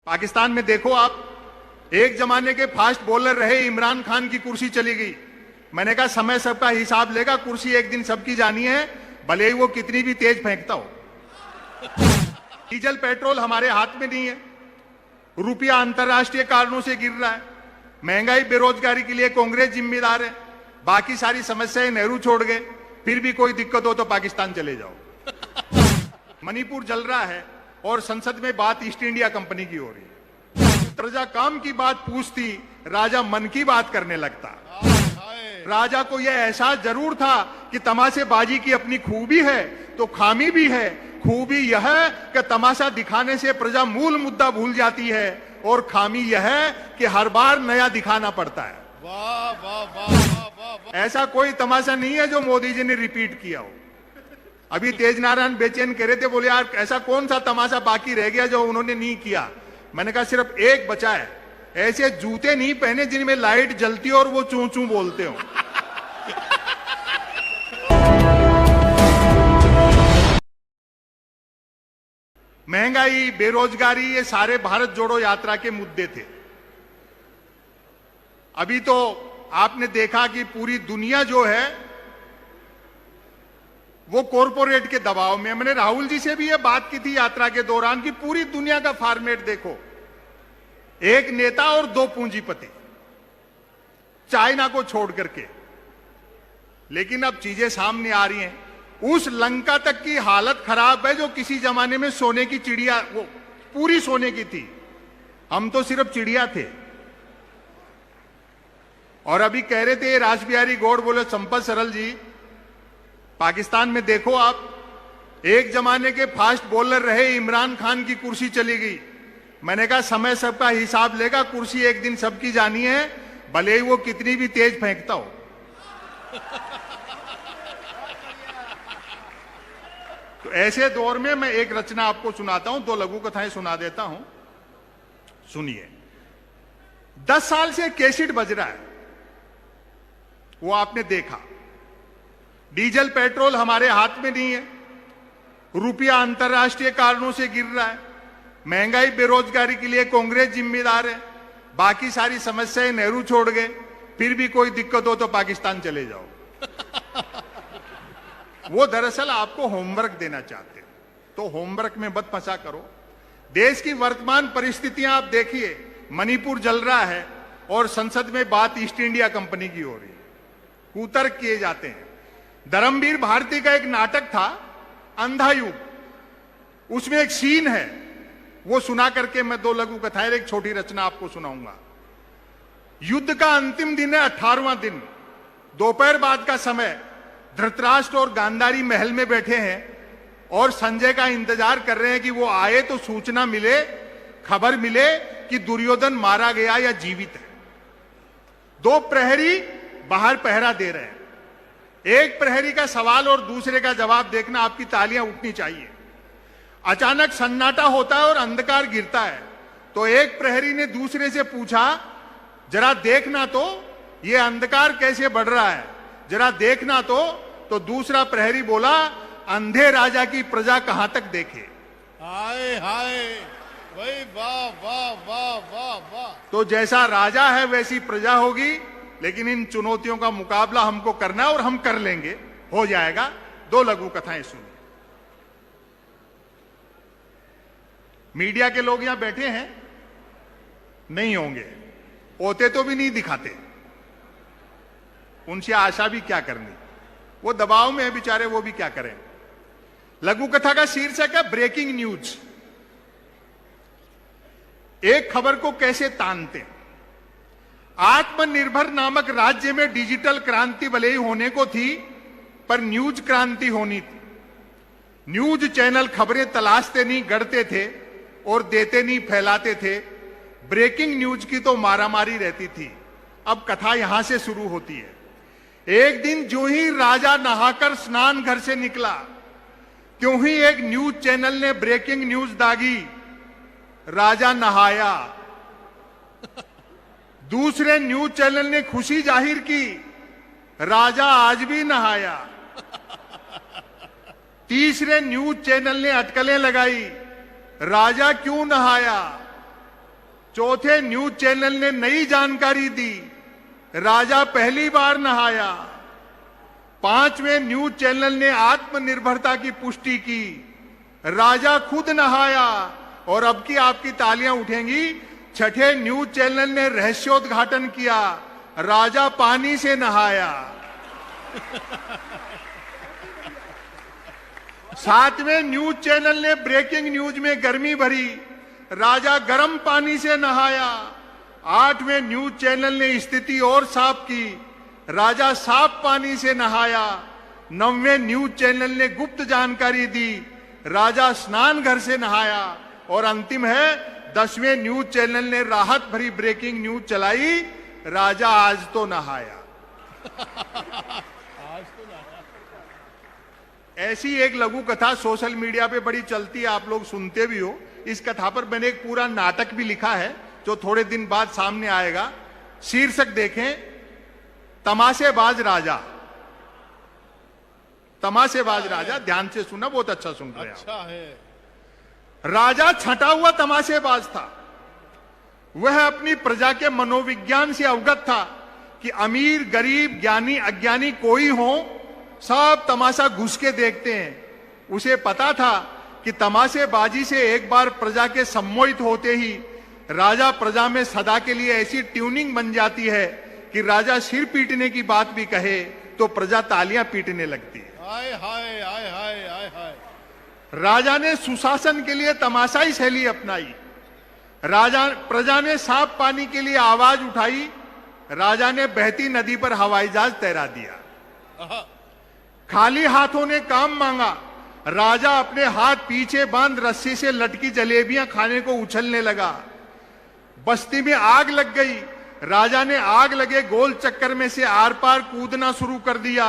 पाकिस्तान में देखो आप, एक जमाने के फास्ट बॉलर रहे इमरान खान की कुर्सी चली गई। मैंने कहा समय सबका हिसाब लेगा, कुर्सी एक दिन सबकी जानी है, भले ही वो कितनी भी तेज फेंकता हो। डीजल पेट्रोल हमारे हाथ में नहीं है, रुपया अंतरराष्ट्रीय कारणों से गिर रहा है, महंगाई बेरोजगारी के लिए कांग्रेस जिम्मेदार है, बाकी सारी समस्याएं नेहरू छोड़ गए, फिर भी कोई दिक्कत हो तो पाकिस्तान चले जाओ। मणिपुर जल रहा है और संसद में बात ईस्ट इंडिया कंपनी की हो रही है। प्रजा काम की बात पूछती, राजा मन की बात करने लगता। राजा को यह एहसास जरूर था कि तमाशेबाजी की अपनी खूबी है तो खामी भी है। खूबी यह है कि तमाशा दिखाने से प्रजा मूल मुद्दा भूल जाती है, और खामी यह है कि हर बार नया दिखाना पड़ता है। वाह वाह वाह वाह वाह। ऐसा कोई तमाशा नहीं है जो मोदी जी ने रिपीट किया हो। अभी तेज नारायण बेचैन कह रहे थे, बोले यार ऐसा कौन सा तमाशा बाकी रह गया जो उन्होंने नहीं किया। मैंने कहा सिर्फ एक बचा है, ऐसे जूते नहीं पहने जिनमें लाइट जलती और वो चू चू बोलते हो। महंगाई, बेरोजगारी, ये सारे भारत जोड़ो यात्रा के मुद्दे थे। अभी तो आपने देखा कि पूरी दुनिया जो है वो कॉरपोरेट के दबाव में। मैंने राहुल जी से भी ये बात की थी यात्रा के दौरान कि पूरी दुनिया का फॉर्मेट देखो, एक नेता और दो पूंजीपति, चाइना को छोड़ करके। लेकिन अब चीजें सामने आ रही हैं। उस लंका तक की हालत खराब है जो किसी जमाने में सोने की चिड़िया, वो पूरी सोने की थी, हम तो सिर्फ चिड़िया थे। और अभी कह रहे थे रासबिहारी गौड़, बोले संपत सरल जी, पाकिस्तान में देखो आप, एक जमाने के फास्ट बॉलर रहे इमरान खान की कुर्सी चली गई। मैंने कहा समय सबका हिसाब लेगा, कुर्सी एक दिन सबकी जानी है, भले ही वो कितनी भी तेज फेंकता हो। तो ऐसे दौर में मैं एक रचना आपको सुनाता हूं, दो लघु कथाएं सुना देता हूं, सुनिए। 10 साल से कैसेट बज रहा है, वो आपने देखा। डीजल पेट्रोल हमारे हाथ में नहीं है, रुपया अंतरराष्ट्रीय कारणों से गिर रहा है, महंगाई बेरोजगारी के लिए कांग्रेस जिम्मेदार है, बाकी सारी समस्याएं नेहरू छोड़ गए, फिर भी कोई दिक्कत हो तो पाकिस्तान चले जाओ। वो दरअसल आपको होमवर्क देना चाहते हैं, तो होमवर्क में मत फंसा करो। देश की वर्तमान परिस्थितियां आप देखिए, मणिपुर जल रहा है और संसद में बात ईस्ट इंडिया कंपनी की हो रही है, कुतर्क किए जाते हैं। धर्मवीर भारती का एक नाटक था अंधा युग, उसमें एक सीन है, वो सुना करके मैं दो लघु कथाएं, एक छोटी रचना आपको सुनाऊंगा। युद्ध का अंतिम दिन है, 18वां दिन, दोपहर बाद का समय। धृतराष्ट्र और गांधारी महल में बैठे हैं और संजय का इंतजार कर रहे हैं कि वो आए तो सूचना मिले, खबर मिले कि दुर्योधन मारा गया या जीवित है। दो प्रहरी बाहर पहरा दे रहे हैं। एक प्रहरी का सवाल और दूसरे का जवाब देखना आपकी तालियां उठनी चाहिए। अचानक सन्नाटा होता है और अंधकार गिरता है, तो एक प्रहरी ने दूसरे से पूछा, जरा देखना तो ये अंधकार कैसे बढ़ रहा है, जरा देखना तो दूसरा प्रहरी बोला, अंधे राजा की प्रजा कहां तक देखे। हाय हाय, भाई वाह वाह वाह वाह वाह। तो जैसा राजा है वैसी प्रजा होगी, लेकिन इन चुनौतियों का मुकाबला हमको करना है और हम कर लेंगे, हो जाएगा। दो लघु कथाएं सुनिए। मीडिया के लोग यहां बैठे हैं, नहीं होंगे, होते तो भी नहीं दिखाते, उनसे आशा भी क्या करनी, वो दबाव में है बेचारे, वो भी क्या करें। लघु कथा का शीर्षक है ब्रेकिंग न्यूज। एक खबर को कैसे तानते। आत्मनिर्भर नामक राज्य में डिजिटल क्रांति भले ही होने को थी, पर न्यूज क्रांति होनी थी। न्यूज चैनल खबरें तलाशते नहीं, गढ़ते थे और देते नहीं, फैलाते थे। ब्रेकिंग न्यूज की तो मारामारी रहती थी। अब कथा यहां से शुरू होती है। एक दिन जो ही राजा नहाकर स्नान घर से निकला, क्यों ही एक न्यूज चैनल ने ब्रेकिंग न्यूज दागी, राजा नहाया। दूसरे न्यूज चैनल ने खुशी जाहिर की, राजा आज भी नहाया। तीसरे न्यूज चैनल ने अटकलें लगाई, राजा क्यों नहाया। चौथे न्यूज चैनल ने नई जानकारी दी, राजा पहली बार नहाया। पांचवें न्यूज चैनल ने आत्मनिर्भरता की पुष्टि की, राजा खुद नहाया। और अब की आपकी तालियां उठेंगी, छठे न्यूज चैनल ने रहस्योद्घाटन किया, राजा पानी से नहाया। सातवें न्यूज चैनल ने ब्रेकिंग न्यूज में गर्मी भरी, राजा गर्म पानी से नहाया। आठवें न्यूज चैनल ने स्थिति और साफ की, राजा साफ पानी से नहाया। नौवें न्यूज चैनल ने गुप्त जानकारी दी, राजा स्नान घर से नहाया। और अंतिम है 10वें न्यूज चैनल ने राहत भरी ब्रेकिंग न्यूज चलाई, राजा आज तो नहाया। ऐसी एक लघु कथा सोशल मीडिया पे बड़ी चलती है, आप लोग सुनते भी हो। इस कथा पर मैंने एक पूरा नाटक भी लिखा है जो थोड़े दिन बाद सामने आएगा। शीर्षक देखें, तमाशेबाज राजा। तमाशेबाज राजा, ध्यान से सुना, बहुत अच्छा सुन रहे हैं। अच्छा है। राजा छंटा हुआ तमाशेबाज था। वह अपनी प्रजा के मनोविज्ञान से अवगत था कि अमीर गरीब ज्ञानी अज्ञानी कोई हो, सब तमाशा घुस के देखते हैं। उसे पता था कि तमाशेबाजी से एक बार प्रजा के सम्मोहित होते ही राजा प्रजा में सदा के लिए ऐसी ट्यूनिंग बन जाती है कि राजा सिर पीटने की बात भी कहे तो प्रजा तालियां पीटने लगती है। हाय हाय हाय हाय हाय हाय। राजा ने सुशासन के लिए तमाशाई शैली अपनाई। प्रजा ने साफ पानी के लिए आवाज उठाई। राजा ने बहती नदी पर हवाई जहाज तैरा दिया। खाली हाथों ने काम मांगा। राजा अपने हाथ पीछे बांध रस्सी से लटकी जलेबियां खाने को उछलने लगा। बस्ती में आग लग गई। राजा ने आग लगे गोल चक्कर में से आर पार कूदना शुरू कर दिया।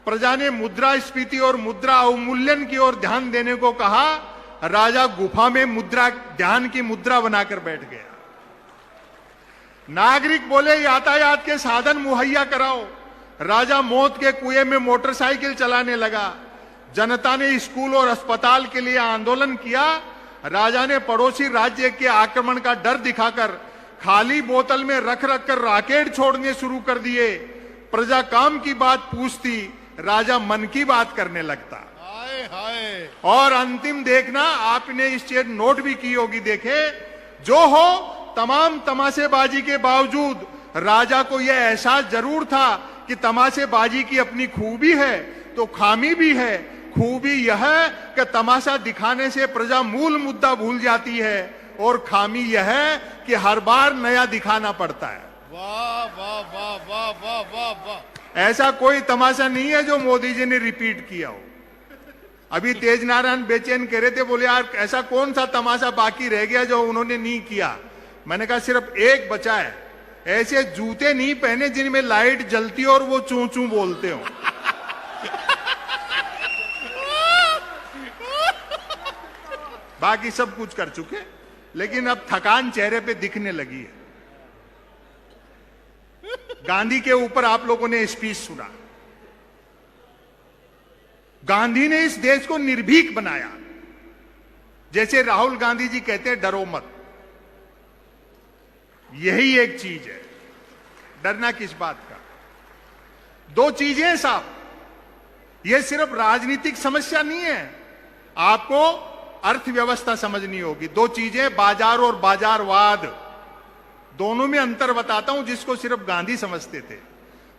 प्रजा ने मुद्रास्फीति और मुद्रा अवमूल्यन की ओर ध्यान देने को कहा। राजा गुफा में ध्यान की मुद्रा बनाकर बैठ गया। नागरिक बोले यातायात के साधन मुहैया कराओ। राजा मौत के कुएं में मोटरसाइकिल चलाने लगा। जनता ने स्कूल और अस्पताल के लिए आंदोलन किया। राजा ने पड़ोसी राज्य के आक्रमण का डर दिखाकर खाली बोतल में रख रख कर रॉकेट छोड़ने शुरू कर दिए। प्रजा काम की बात पूछती, राजा मन की बात करने लगता। हाय हाय। और अंतिम देखना, आपने इस चीज नोट भी की होगी, देखे जो हो तमाम तमाशेबाजी के बावजूद राजा को यह एहसास जरूर था कि तमाशेबाजी की अपनी खूबी है तो खामी भी है। खूबी यह है कि तमाशा दिखाने से प्रजा मूल मुद्दा भूल जाती है और खामी यह है कि हर बार नया दिखाना पड़ता है। वाह वाह वाह वाह वाह वाह वाह। ऐसा कोई तमाशा नहीं है जो मोदी जी ने रिपीट किया हो। अभी तेज नारायण बेचैन कह रहे थे, बोले यार ऐसा कौन सा तमाशा बाकी रह गया जो उन्होंने नहीं किया। मैंने कहा सिर्फ एक बचा है, ऐसे जूते नहीं पहने जिनमें लाइट जलती और वो चू चू बोलते हो। बाकी सब कुछ कर चुके, लेकिन अब थकान चेहरे पे दिखने लगी है। गांधी के ऊपर आप लोगों ने स्पीच सुना। गांधी ने इस देश को निर्भीक बनाया। जैसे राहुल गांधी जी कहते हैं डरो मत, यही एक चीज है। डरना किस बात का? दो चीजें साहब, यह सिर्फ राजनीतिक समस्या नहीं है, आपको अर्थव्यवस्था समझनी होगी। दो चीजें, बाजार और बाजारवाद, दोनों में अंतर बताता हूं जिसको सिर्फ गांधी समझते थे।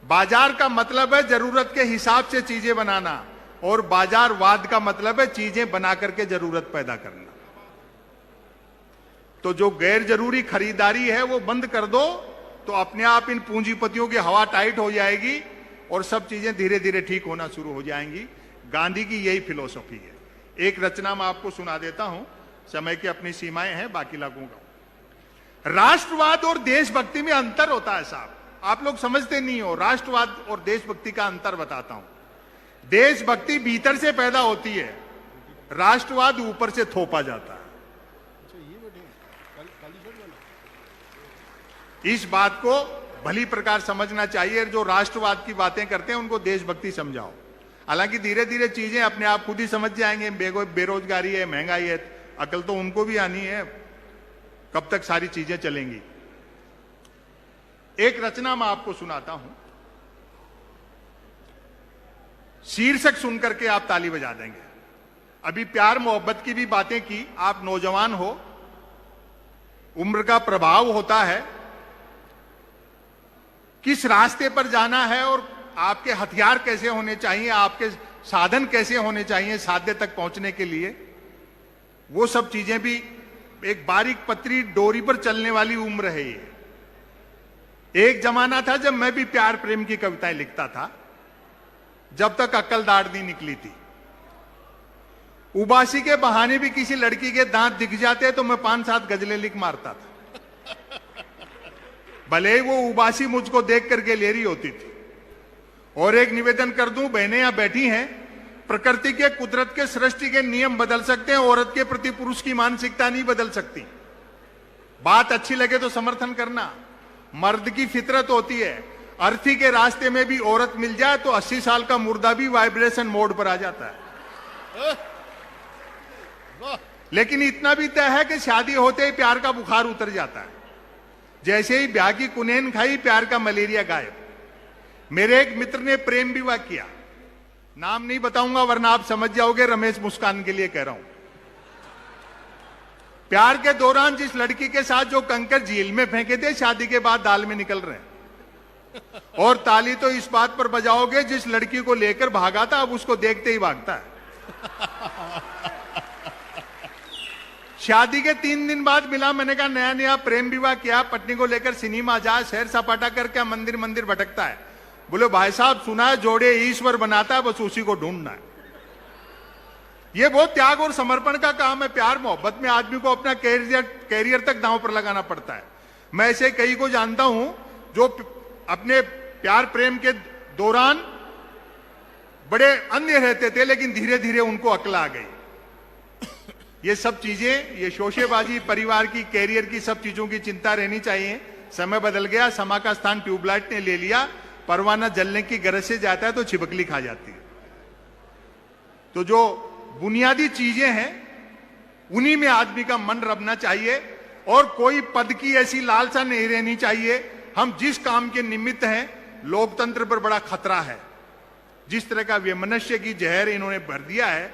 बाजार का मतलब है जरूरत के हिसाब से चीजें बनाना और बाजारवाद का मतलब है चीजें बना करके जरूरत पैदा करना। तो जो गैर जरूरी खरीदारी है वो बंद कर दो तो अपने आप इन पूंजीपतियों की हवा टाइट हो जाएगी और सब चीजें धीरे धीरे ठीक होना शुरू हो जाएंगी। गांधी की यही फिलॉसफी है। एक रचना मैं आपको सुना देता हूं, समय की अपनी सीमाएं हैं, बाकी लगूंगा। राष्ट्रवाद और देशभक्ति में अंतर होता है साहब, आप लोग समझते नहीं हो। राष्ट्रवाद और देशभक्ति का अंतर बताता हूं। देशभक्ति भीतर से पैदा होती है, राष्ट्रवाद ऊपर से थोपा जाता है। इस बात को भली प्रकार समझना चाहिए। जो राष्ट्रवाद की बातें करते हैं उनको देशभक्ति समझाओ। हालांकि धीरे धीरे चीजें अपने आप खुद ही समझ जाएंगे। बेरोजगारी है, महंगाई है, अकल तो उनको भी आनी है। कब तक सारी चीजें चलेंगी। एक रचना मैं आपको सुनाता हूं, शीर्षक सुनकर के आप ताली बजा देंगे। अभी प्यार मोहब्बत की भी बातें की, आप नौजवान हो, उम्र का प्रभाव होता है, किस रास्ते पर जाना है और आपके हथियार कैसे होने चाहिए, आपके साधन कैसे होने चाहिए साध्य तक पहुंचने के लिए, वो सब चीजें भी एक बारीक पतरी डोरी पर चलने वाली उम्र है ये। एक जमाना था जब मैं भी प्यार प्रेम की कविताएं लिखता था, जब तक अक्ल दाढ़ नहीं निकली थी। उबासी के बहाने भी किसी लड़की के दांत दिख जाते तो मैं 5-7 गजलें लिख मारता था, भले ही वो उबासी मुझको देख करके ले रही होती थी। और एक निवेदन कर दूं, बहनें यहां बैठी हैं, प्रकृति के, कुदरत के, सृष्टि के नियम बदल सकते हैं, औरत के प्रति पुरुष की मानसिकता नहीं बदल सकती। बात अच्छी लगे तो समर्थन करना, मर्द की फितरत होती है। अर्थी के रास्ते में भी औरत मिल जाए तो 80 साल का मुर्दा भी वाइब्रेशन मोड पर आ जाता है। लेकिन इतना भी तय है कि शादी होते ही प्यार का बुखार उतर जाता है। जैसे ही ब्याह की कुनेन खाई, प्यार का मलेरिया गायब। मेरे एक मित्र ने प्रेम विवाह किया, नाम नहीं बताऊंगा वरना आप समझ जाओगे, रमेश मुस्कान के लिए कह रहा हूं। प्यार के दौरान जिस लड़की के साथ जो कंकर झील में फेंके थे, शादी के बाद दाल में निकल रहे हैं। और ताली तो इस बात पर बजाओगे, जिस लड़की को लेकर भागा था अब उसको देखते ही भागता है। शादी के 3 दिन बाद मिला, मैंने कहा नया नया प्रेम विवाह किया, पत्नी को लेकर सिनेमा जा, सैर सपाटा करके मंदिर मंदिर भटकता है। बोले भाई साहब सुना है जोड़े ईश्वर बनाता है, बस उसी को ढूंढना है। ये बहुत त्याग और समर्पण का काम है। प्यार मोहब्बत में आदमी को अपना कैरियर तक दांव पर लगाना पड़ता है। मैं ऐसे कई को जानता हूं जो अपने प्यार प्रेम के दौरान बड़े अन्य रहते थे, लेकिन धीरे धीरे उनको अक्ल आ गई। ये सब चीजें, ये शोशेबाजी, परिवार की, कैरियर की, सब चीजों की चिंता रहनी चाहिए। समय बदल गया, समा का स्थान ट्यूबलाइट ने ले लिया। परवाना जलने की गरज से जाता है तो छिपकली खा जाती है। तो जो बुनियादी चीजें हैं उन्हीं में आदमी का मन रमना चाहिए, और कोई पद की ऐसी लालसा नहीं रहनी चाहिए। हम जिस काम के निमित्त हैं, लोकतंत्र पर बड़ा खतरा है। जिस तरह का वैमनस्य की जहर इन्होंने भर दिया है,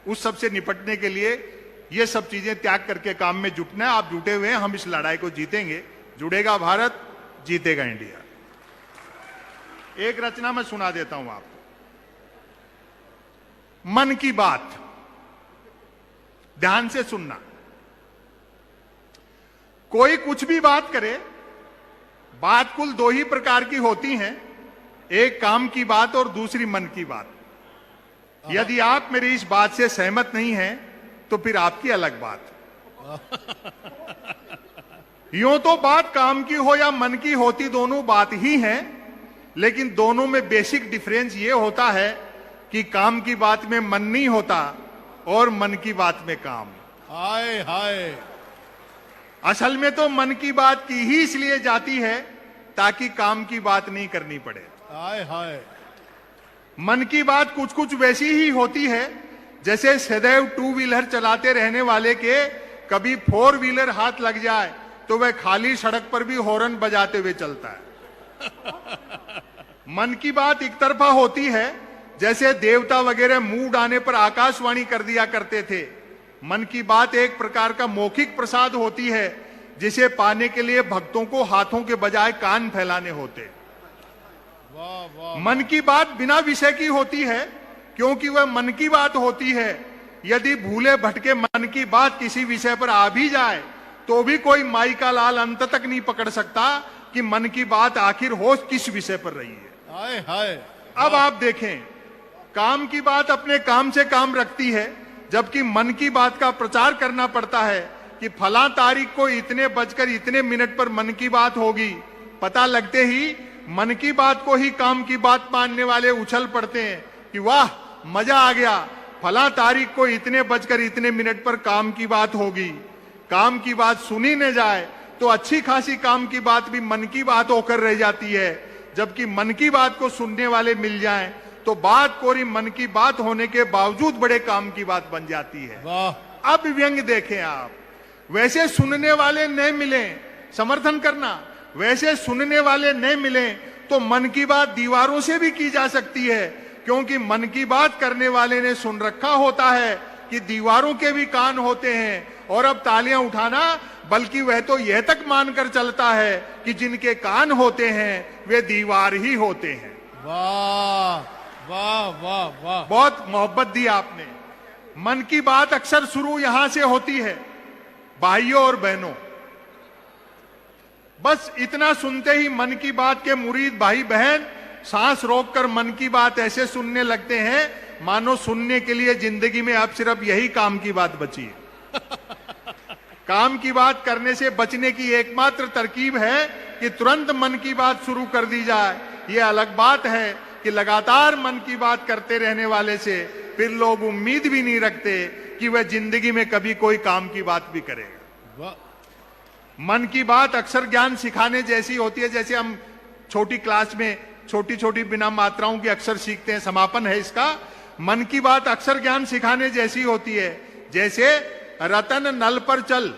उस सब से निपटने के लिए ये सब चीजें त्याग करके काम में जुटना है। आप जुटे हुए हैं, हम इस लड़ाई को जीतेंगे। जुड़ेगा भारत, जीतेगा इंडिया। एक रचना मैं सुना देता हूं आपको, मन की बात, ध्यान से सुनना। कोई कुछ भी बात करे, बात कुल 2 ही प्रकार की होती हैं, एक काम की बात और दूसरी मन की बात। यदि आप मेरी इस बात से सहमत नहीं हैं तो फिर आपकी अलग बात। यूं तो बात काम की हो या मन की होती, दोनों बात ही हैं, लेकिन दोनों में बेसिक डिफरेंस ये होता है कि काम की बात में मन नहीं होता और मन की बात में काम। हाय हाय। असल में तो मन की बात की ही इसलिए जाती है ताकि काम की बात नहीं करनी पड़े। हाय हाय। मन की बात कुछ कुछ वैसी ही होती है जैसे सदैव 2 व्हीलर चलाते रहने वाले के कभी 4 व्हीलर हाथ लग जाए तो वह खाली सड़क पर भी हॉर्न बजाते हुए चलता है। मन की बात एक तरफा होती है, जैसे देवता वगैरह मूड आने पर आकाशवाणी कर दिया करते थे। मन की बात एक प्रकार का मौखिक प्रसाद होती है, जिसे पाने के लिए भक्तों को हाथों के बजाय कान फैलाने होते। वाह वाह। मन की बात बिना विषय की होती है, क्योंकि वह मन की बात होती है। यदि भूले भटके मन की बात किसी विषय पर आ भी जाए तो भी कोई माई का लाल अंत तक नहीं पकड़ सकता कि मन की बात आखिर हो किस विषय पर रही है। हाय हाय। अब आप देखें, काम की बात अपने काम से काम रखती है, जबकि मन की बात का प्रचार करना पड़ता है कि फला तारीख को इतने बजकर इतने मिनट पर मन की बात होगी। पता लगते ही मन की बात को ही काम की बात मानने वाले उछल पड़ते हैं कि वाह मजा आ गया, फला तारीख को इतने बजकर इतने मिनट पर काम की बात होगी। काम की बात सुनी न जाए तो अच्छी खासी काम की बात भी मन की बात होकर रह जाती है, जबकि मन की बात को सुनने वाले मिल जाएं तो बात कोरी मन की बात होने के बावजूद बड़े काम की बात बन जाती है। वाह। अब व्यंग देखें आप, वैसे सुनने वाले न मिले, समर्थन करना, वैसे सुनने वाले न मिले तो मन की बात दीवारों से भी की जा सकती है, क्योंकि मन की बात करने वाले ने सुन रखा होता है कि दीवारों के भी कान होते हैं। और अब तालियां उठाना, बल्कि वह तो यह तक मानकर चलता है कि जिनके कान होते हैं वे दीवार ही होते हैं। वाह वाह वाह वाह, बहुत मोहब्बत दी आपने। मन की बात अक्सर शुरू यहां से होती है, भाइयों और बहनों। बस इतना सुनते ही मन की बात के मुरीद भाई बहन सांस रोककर मन की बात ऐसे सुनने लगते हैं मानो सुनने के लिए जिंदगी में अब सिर्फ यही काम की बात बची है। काम की बात करने से बचने की एकमात्र तरकीब है कि तुरंत मन की बात शुरू कर दी जाए। यह अलग बात है कि लगातार मन की बात करते रहने वाले से फिर लोग उम्मीद भी नहीं रखते कि वह जिंदगी में कभी कोई काम की बात भी करेगा। वाह, मन की बात अक्सर ज्ञान सिखाने जैसी होती है। जैसे हम छोटी क्लास में छोटी छोटी बिना मात्राओं की अक्सर सीखते हैं, समापन है इसका। मन की बात अक्सर ज्ञान सिखाने जैसी होती है। जैसे रतन नल पर चल,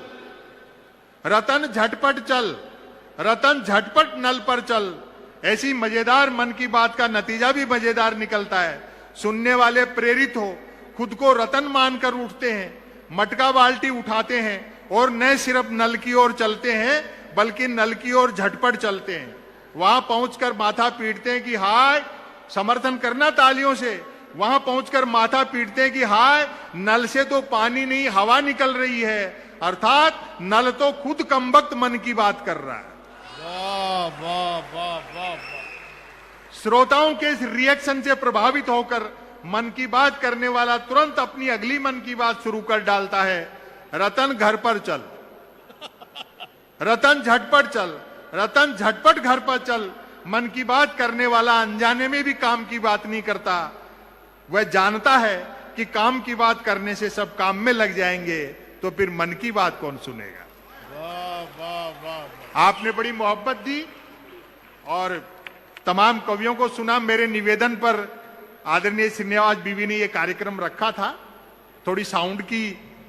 रतन झटपट चल, रतन झटपट नल पर चल। ऐसी मजेदार मन की बात का नतीजा भी मजेदार निकलता है। सुनने वाले प्रेरित हो, खुद को रतन मानकर उठते हैं, मटका बाल्टी उठाते हैं और न सिर्फ नल की ओर चलते हैं बल्कि नल की ओर झटपट चलते हैं। वहां पहुंचकर माथा पीटते हैं कि हाय, समर्थन करना तालियों से। वहां पहुंचकर माथा पीटते हैं कि हाय, नल से तो पानी नहीं हवा निकल रही है, अर्थात नल तो खुद कमबख्त मन की बात कर रहा है। वाह वाह वाह वाह वाह। श्रोताओं के इस रिएक्शन से प्रभावित होकर मन की बात करने वाला तुरंत अपनी अगली मन की बात शुरू कर डालता है। रतन घर पर चल, रतन झटपट चल, रतन झटपट घर पर चल। मन की बात करने वाला अनजाने में भी काम की बात नहीं करता। वह जानता है कि काम की बात करने से सब काम में लग जाएंगे, तो फिर मन की बात कौन सुनेगा। वाह वाह वाह। आपने बड़ी मोहब्बत दी और तमाम कवियों को सुना। मेरे निवेदन पर आदरणीय श्रीनिवास बीवी ने यह कार्यक्रम रखा था। थोड़ी साउंड की,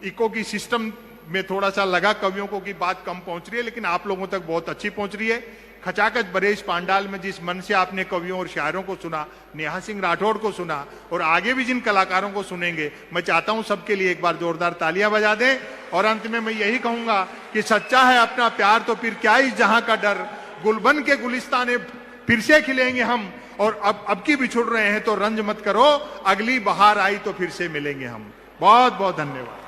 इको की सिस्टम में थोड़ा सा लगा कवियों को कि बात कम पहुंच रही है, लेकिन आप लोगों तक बहुत अच्छी पहुंच रही है। खचाखच बरेश पांडाल में जिस मन से आपने कवियों और शायरों को सुना, नेहा सिंह राठौड़ को सुना और आगे भी जिन कलाकारों को सुनेंगे, मैं चाहता हूं सबके लिए एक बार जोरदार तालियां बजा दें। और अंत में मैं यही कहूंगा कि सच्चा है अपना प्यार तो फिर क्या इस जहां का डर। गुलबन के गुलिस्ताने फिर से खिलेंगे हम, और अब की बिछुड़ रहे हैं तो रंज मत करो, अगली बहार आई तो फिर से मिलेंगे हम। बहुत बहुत धन्यवाद।